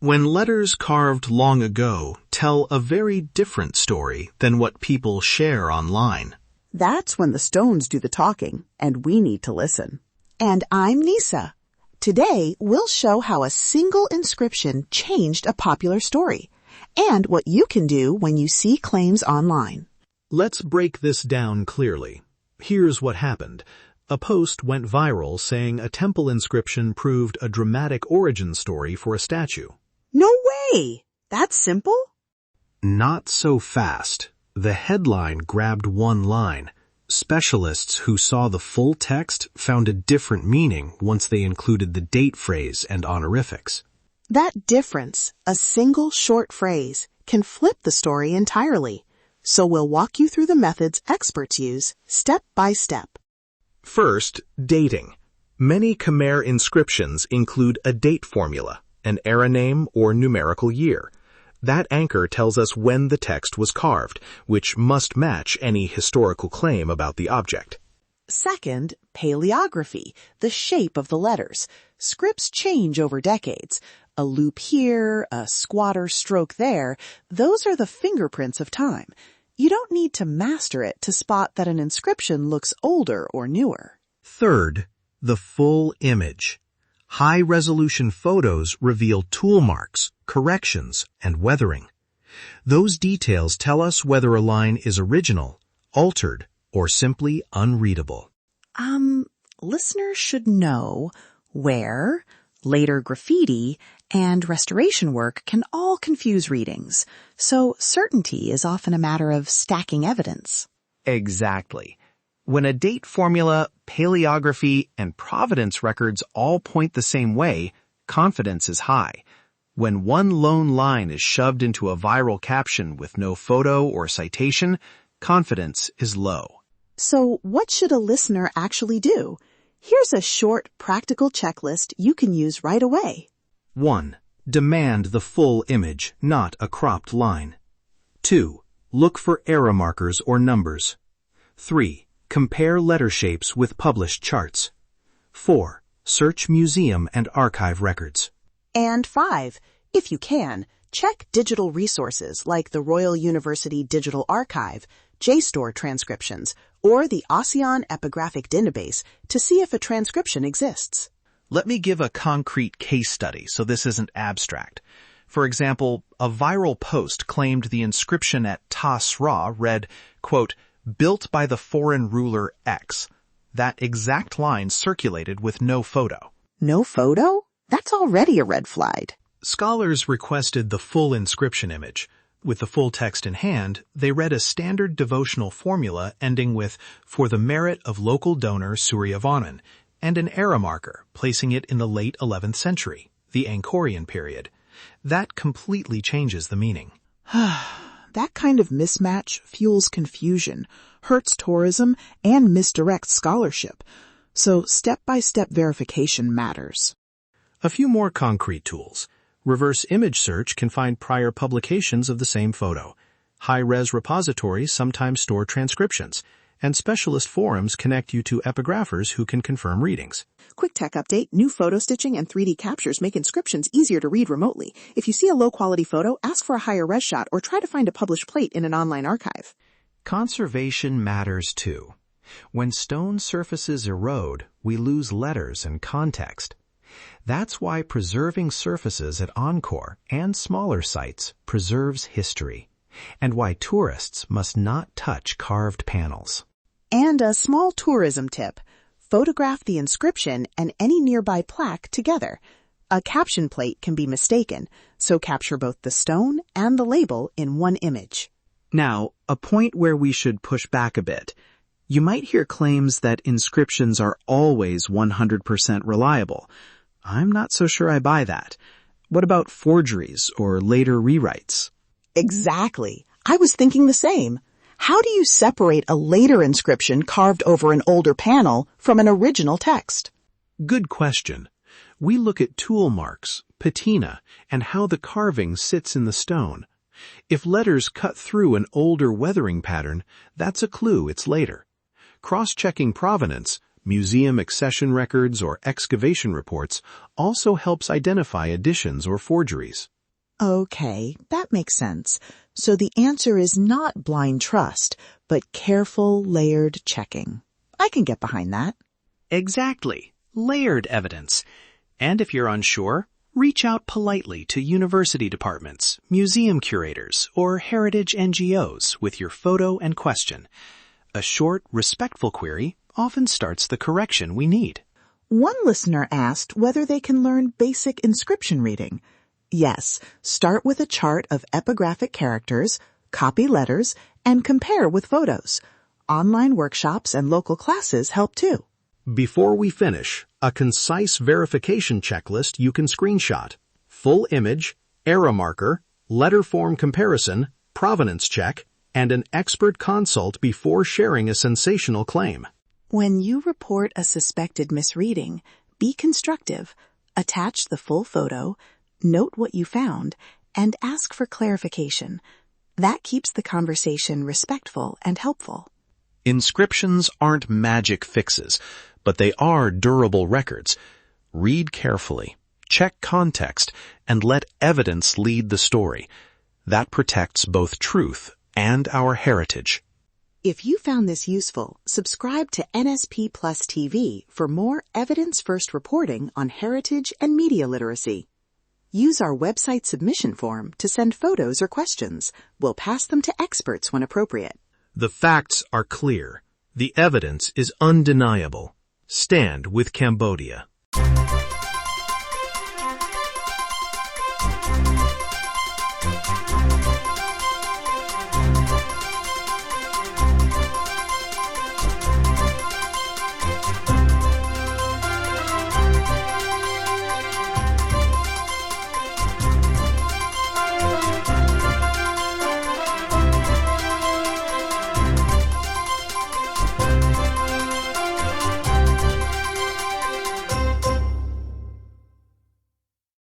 when letters carved long ago tell a very different story than what people share online. That's when the stones do the talking, and we need to listen. And I'm Nisa. Today, we'll show how a single inscription changed a popular story, and what you can do when you see claims online. Let's break this down clearly. Here's what happened. A post went viral saying a temple inscription proved a dramatic origin story for a statue. No way! That's simple? Not so fast. The headline grabbed one line. Specialists who saw the full text found a different meaning once they included the date phrase and honorifics. That difference, a single short phrase, can flip the story entirely. So we'll walk you through the methods experts use, step by step. First, dating. Many Khmer inscriptions include a date formula, an era name or numerical year. That anchor tells us when the text was carved, which must match any historical claim about the object. Second, paleography, the shape of the letters. Scripts change over decades. A loop here, a squatter stroke there, those are the fingerprints of time. You don't need to master it to spot that an inscription looks older or newer. Third, the full image. High-resolution photos reveal tool marks, corrections, and weathering. Those details tell us whether a line is original, altered, or simply unreadable. Listeners should know wear, later graffiti, and restoration work can all confuse readings, so certainty is often a matter of stacking evidence. Exactly. When a date formula, paleography, and provenance records all point the same way, confidence is high. When one lone line is shoved into a viral caption with no photo or citation, confidence is low. So what should a listener actually do? Here's a short, practical checklist you can use right away. 1. Demand the full image, not a cropped line. 2. Look for error markers or numbers. 3. Compare letter shapes with published charts. 4. Search museum and archive records. And 5. If you can, check digital resources like the Royal University Digital Archive, JSTOR transcriptions, or the ASEAN Epigraphic Database to see if a transcription exists. Let me give a concrete case study so this isn't abstract. For example, a viral post claimed the inscription at Ta Sra read, quote, "built by the foreign ruler X." That exact line circulated with no photo. No photo? That's already a red flag. Scholars requested the full inscription image. With the full text in hand, they read a standard devotional formula ending with, "for the merit of local donor Suryavanan," and an era marker, placing it in the late 11th century, the Angkorian period. That completely changes the meaning. That kind of mismatch fuels confusion, hurts tourism, and misdirects scholarship. So step-by-step verification matters. A few more concrete tools. Reverse image search can find prior publications of the same photo. High-res repositories sometimes store transcriptions, and specialist forums connect you to epigraphers who can confirm readings. Quick tech update, new photo stitching and 3D captures make inscriptions easier to read remotely. If you see a low-quality photo, ask for a higher res shot or try to find a published plate in an online archive. Conservation matters too. When stone surfaces erode, we lose letters and context. That's why preserving surfaces at Angkor and smaller sites preserves history, and why tourists must not touch carved panels. And a small tourism tip. Photograph the inscription and any nearby plaque together. A caption plate can be mistaken, so capture both the stone and the label in one image. Now, a point where we should push back a bit. You might hear claims that inscriptions are always 100% reliable. I'm not so sure I buy that. What about forgeries or later rewrites? Exactly. I was thinking the same. How do you separate a later inscription carved over an older panel from an original text? Good question. We look at tool marks, patina, and how the carving sits in the stone. If letters cut through an older weathering pattern, that's a clue it's later. Cross-checking provenance, museum accession records, or excavation reports also helps identify additions or forgeries. Okay, that makes sense. So the answer is not blind trust, but careful, layered checking. I can get behind that. Exactly. Layered evidence. And if you're unsure, reach out politely to university departments, museum curators, or heritage NGOs with your photo and question. A short, respectful query often starts the correction we need. One listener asked whether they can learn basic inscription reading. Yes, start with a chart of epigraphic characters, copy letters, and compare with photos. Online workshops and local classes help too. Before we finish, a concise verification checklist you can screenshot. Full image, error marker, letter form comparison, provenance check, and an expert consult before sharing a sensational claim. When you report a suspected misreading, be constructive. Attach the full photo, note what you found, and ask for clarification. That keeps the conversation respectful and helpful. Inscriptions aren't magic fixes, but they are durable records. Read carefully, check context, and let evidence lead the story. That protects both truth and our heritage. If you found this useful, subscribe to NSP Plus TV for more evidence-first reporting on heritage and media literacy. Use our website submission form to send photos or questions. We'll pass them to experts when appropriate. The facts are clear. The evidence is undeniable. Stand with Cambodia.